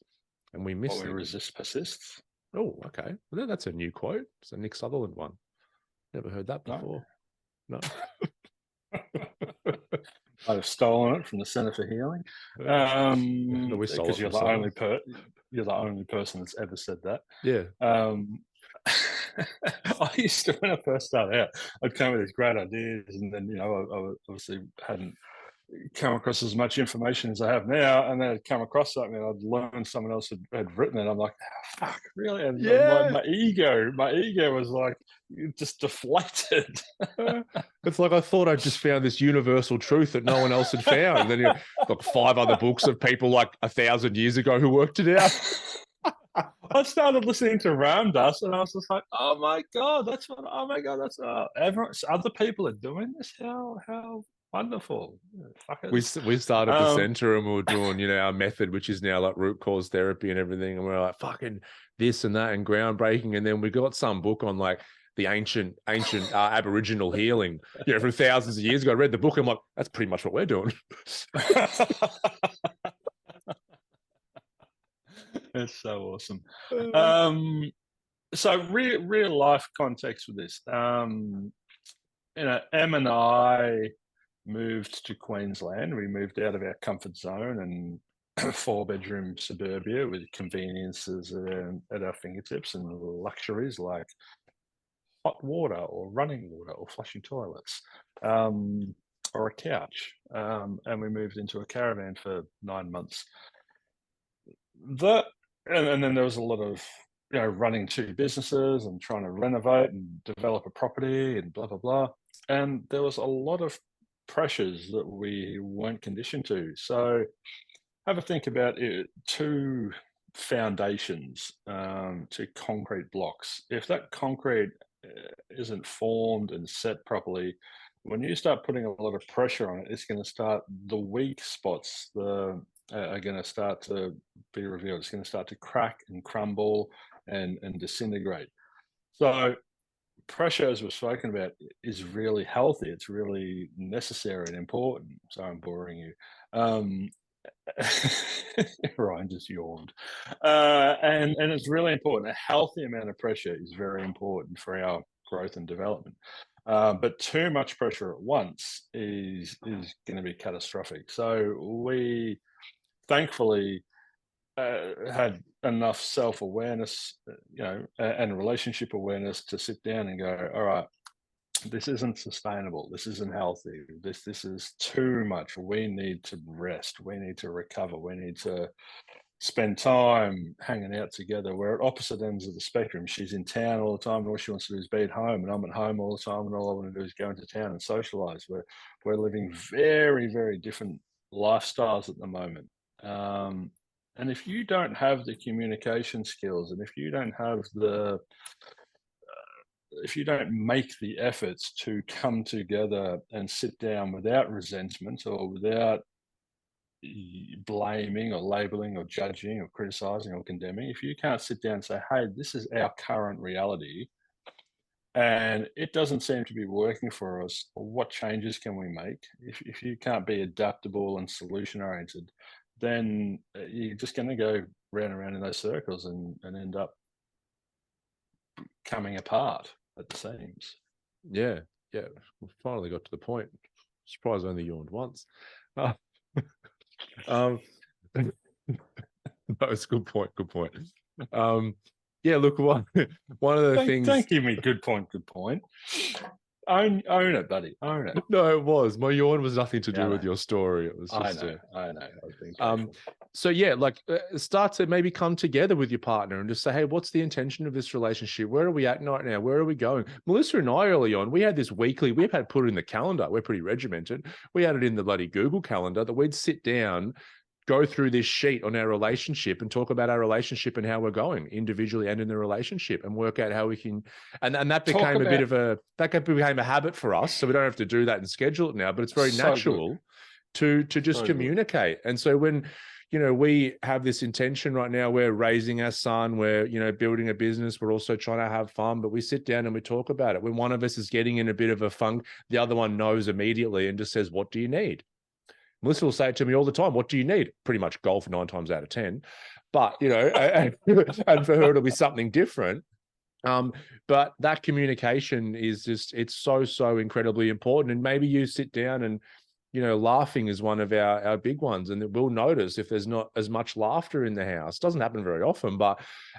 And we miss What we things. resist persists. Oh, okay. Well, that's a new quote. It's a Nick Sutherland one. Never heard that before. No. I'd have stolen it from the Centre for Healing, We stole because it you're from the only person that's ever said that. Yeah. I used to, when I first started out, I'd come with these great ideas, and then I obviously hadn't come across as much information as I have now, and then I'd come across something and I'd learned someone else had written it. I'm like, oh, fuck, really? And my ego was like just deflated. It's like I thought I'd just found this universal truth that no one else had found. And then got 5 other books of people like 1,000 years ago who worked it out. I started listening to Ram Dass, and I was just like, "Oh my god, that's other people are doing this. How wonderful!" We started the center and we were doing, our method, which is now like root cause therapy and everything. And we're like, fucking this and that and groundbreaking. And then we got some book on like the ancient Aboriginal healing, from thousands of years ago. I read the book. I'm like, that's pretty much what we're doing. It's so awesome. So real life context with this. Em and I moved to Queensland. We moved out of our comfort zone and 4-bedroom suburbia with conveniences at our fingertips and luxuries like hot water or running water or flushing toilets, or a couch. And we moved into a caravan for 9 months. And then there was a lot of running 2 businesses and trying to renovate and develop a property and blah blah blah. And there was a lot of pressures that we weren't conditioned to. So have a think about it, 2 foundations, 2 concrete blocks. If that concrete isn't formed and set properly, when you start putting a lot of pressure on it, it's going to start, the weak spots are going to start to be revealed. It's going to start to crack and crumble and disintegrate. So pressure, as we've spoken about, is really healthy. It's really necessary and important. Sorry, I'm boring you. Ryan just yawned. And it's really important. A healthy amount of pressure is very important for our growth and development. But too much pressure at once is going to be catastrophic. So we thankfully had enough self-awareness, and relationship awareness to sit down and go, all right, this isn't sustainable. This isn't healthy. This is too much. We need to rest. We need to recover. We need to spend time hanging out together. We're at opposite ends of the spectrum. She's in town all the time, and all she wants to do is be at home, and I'm at home all the time, and all I want to do is go into town and socialize. We're living very, very different lifestyles at the moment. And if you don't have the communication skills, and if you don't have if you don't make the efforts to come together and sit down without resentment or without blaming or labeling or judging or criticizing or condemning, if you can't sit down and say, hey, this is our current reality and it doesn't seem to be working for us, what changes can we make? If you can't be adaptable and solution oriented, then you're just going to go round and round in those circles and end up coming apart at the seams. Yeah, we finally got to the point. Surprised I only yawned once. No, it's a good point. Yeah, look, one of the things. Don't give me good point. Own it, buddy. Own it. No, it was. My yawn was nothing to do with your story. It was just. I know. I was being so yeah, like start to maybe come together with your partner and just say, hey, what's the intention of this relationship? Where are we at right now? Where are we going? Melissa and I early on, we had this weekly. We've had put it in the calendar. We're pretty regimented. We had it in the bloody Google calendar that we'd sit down, go through this sheet on our relationship and talk about our relationship and how we're going individually and in the relationship and work out how we can, and that became became a habit for us. So we don't have to do that and schedule it now, but it's very natural to just communicate. And so when, we have this intention right now, we're raising our son, we're, building a business, we're also trying to have fun, but we sit down and we talk about it. When one of us is getting in a bit of a funk, the other one knows immediately and just says, what do you need? Melissa will say it to me all the time. What do you need? Pretty much golf 9 times out of 10. But, and for her, it'll be something different. But that communication is just, it's so incredibly important. And maybe you sit down and, laughing is one of our big ones. And we'll notice if there's not as much laughter in the house. It doesn't happen very often,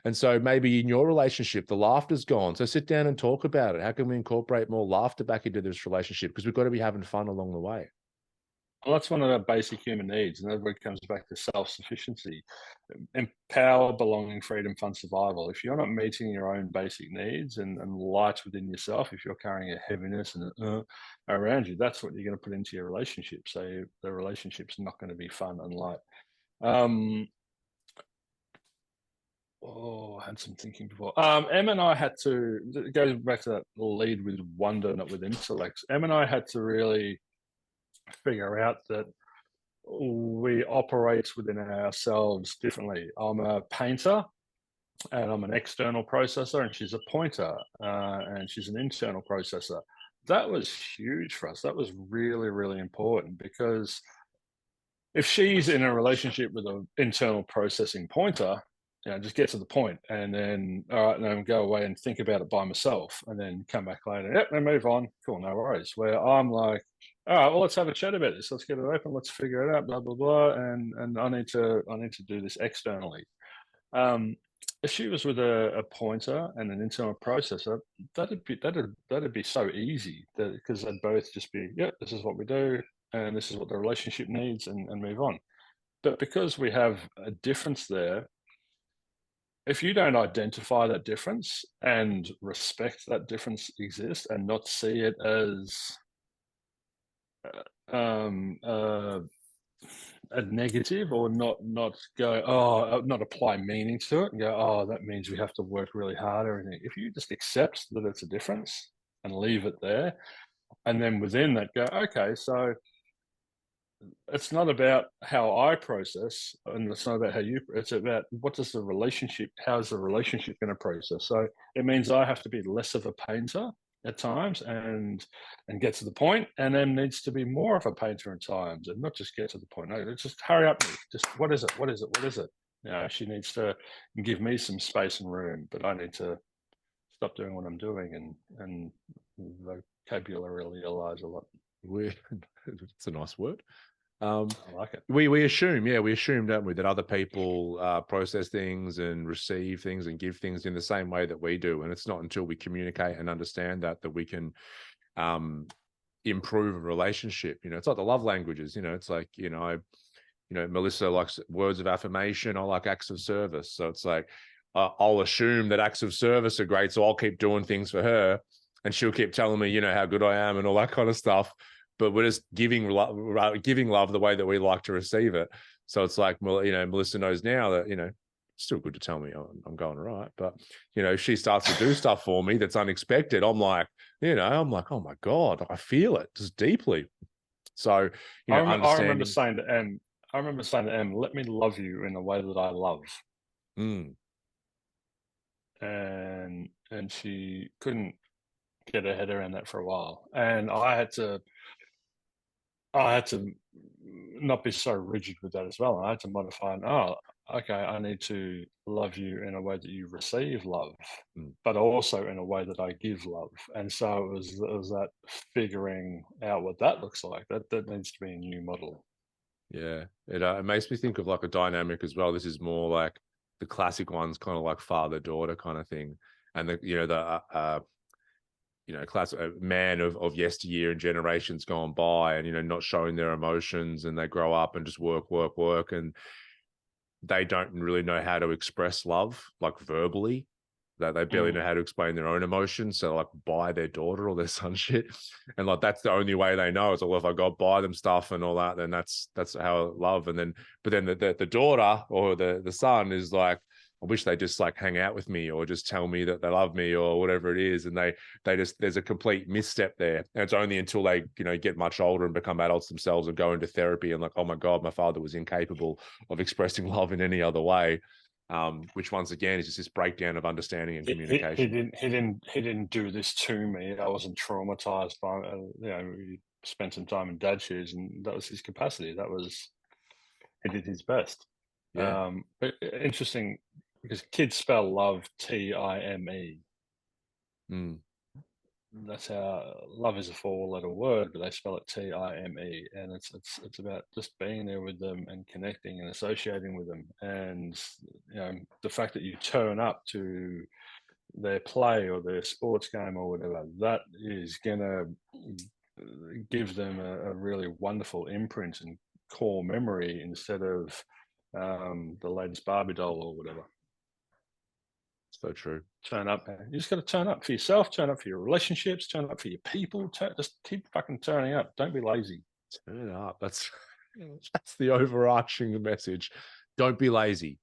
and so maybe in your relationship, the laughter's gone. So sit down and talk about it. How can we incorporate more laughter back into this relationship? Because we've got to be having fun along the way. Well, that's one of our basic human needs, and that's where it comes back to self-sufficiency, empower, belonging, freedom, fun, survival. If you're not meeting your own basic needs and light within yourself, if you're carrying a heaviness and around you, that's what you're going to put into your relationship. So the relationship's not going to be fun and light. I had some thinking before. Em and I had to, it goes back to that lead with wonder, not with intellect. Em and I had to really figure out that we operate within ourselves differently. I'm a painter and I'm an external processor, and she's a pointer and she's an internal processor. That was huge for us. That was really important, because if she's in a relationship with an internal processing pointer, just get to the point and then, all right, and then go away and think about it by myself and then come back later. Yep, and move on. Cool, no worries. Where I'm like, all right, well, let's have a chat about this. Let's get it open. Let's figure it out, blah, blah, blah. And I need to do this externally. If she was with a pointer and an internal processor, that'd be so easy, because they'd both just be, yep, this is what we do, and this is what the relationship needs, and move on. But because we have a difference there, if you don't identify that difference and respect that difference exists and not see it as a negative, or not go, not apply meaning to it and go, that means we have to work really hard or anything. If you just accept that it's a difference and leave it there, and then within that go, okay, so it's not about how I process, and it's not about how you, it's about how is the relationship going to process. So it means I have to be less of a painter at times and get to the point, and then needs to be more of a painter at times, and not just get to the point. No, just hurry up, just what is it? She needs to give me some space and room, but I need to stop doing what I'm doing, and vocabulary lies a lot. It's a nice word. I like it. We assume, don't we, that other people process things and receive things and give things in the same way that we do. And it's not until we communicate and understand that we can improve a relationship. It's like the love languages. It's like, Melissa likes words of affirmation. I like acts of service. So it's like, I'll assume that acts of service are great, so I'll keep doing things for her, and she'll keep telling me, how good I am and all that kind of stuff. But we're just giving love the way that we like to receive it. So it's like, well, Melissa knows now that, it's still good to tell me I'm going right. But, if she starts to do stuff for me that's unexpected, I'm like, oh my God, I feel it just deeply. So, I remember saying to Em, I remember saying to Em, let me love you in a way that I love. Mm. And she couldn't get her head around that for a while. And I had to not be so rigid with that as well. I had to modify and, okay, I need to love you in a way that you receive love, but also in a way that I give love. And so it was that figuring out what that looks like. That needs to be a new model. Yeah, it makes me think of like a dynamic as well. This is more like the classic ones, kind of like father-daughter kind of thing, and the class man of yesteryear and generations gone by, and not showing their emotions, and they grow up and just work, and they don't really know how to express love like verbally. That they barely know how to explain their own emotions. So like buy their daughter or their son shit. And like that's the only way they know. It's like, well, if I go buy them stuff and all that, then that's how I love. And then the daughter or the son is like, I wish they just like hang out with me or just tell me that they love me or whatever it is. And they just, there's a complete misstep there. And it's only until they, get much older and become adults themselves and go into therapy and like, oh my God, my father was incapable of expressing love in any other way. Which once again is just this breakdown of understanding and communication. He didn't do this to me. I wasn't traumatized by we spent some time in dad shoes, and that was his capacity. He did his best. Yeah. But interesting because kids spell love Time. Mm. That's how love is a 4-letter word, but they spell it Time, and it's about just being there with them and connecting and associating with them. And the fact that you turn up to their play or their sports game or whatever, that is gonna give them a really wonderful imprint and core memory instead of the latest Barbie doll or whatever. So true. Turn up. You just got to turn up for yourself, turn up for your relationships, turn up for your people. Just keep fucking turning up. Don't be lazy. Turn up. That's the overarching message. Don't be lazy.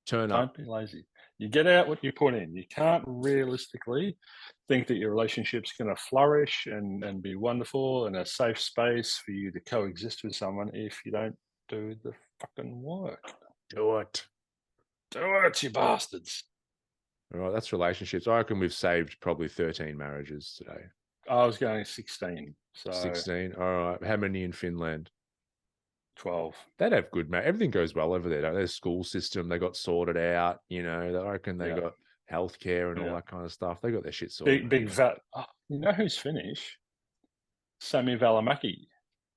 Turn up. Don't be lazy. You get out what you put in. You can't realistically think that your relationship's going to flourish and be wonderful and a safe space for you to coexist with someone if you don't do the fucking work. Do it. Do it, you bastards. All right, that's relationships. I reckon we've saved probably 13 marriages today. I was going 16. So 16. All right. How many in Finland? 12. They'd have good, man. Everything goes well over there. Their school system, they got sorted out. I reckon they got healthcare and all that kind of stuff. They got their shit sorted. Big vat. Oh, you know who's Finnish? Sami Välimäki,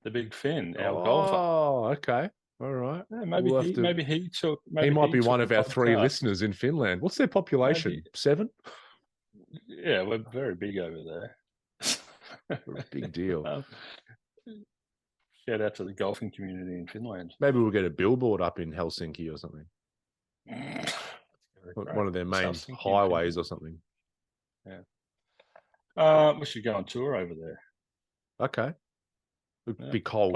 the big Finn, our golfer. Oh, okay. All right. Yeah, maybe he took. He might be one the of our 3 podcast. listeners in Finland. What's their population? 7? Yeah, we're very big over there. We're a big deal. Shout out to the golfing community in Finland. Maybe we'll get a billboard up in Helsinki or something. One of their main highways or something. Yeah. We should go on tour over there. Okay. It'd be cold.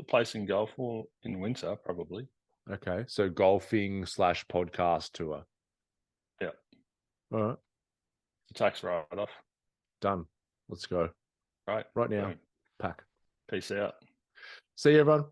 Play some golf or in winter, probably. Okay. So golfing / podcast tour. Yeah. All right. The tax write-off. Done. Let's go. Right now. Pack. Peace out. See you, everyone.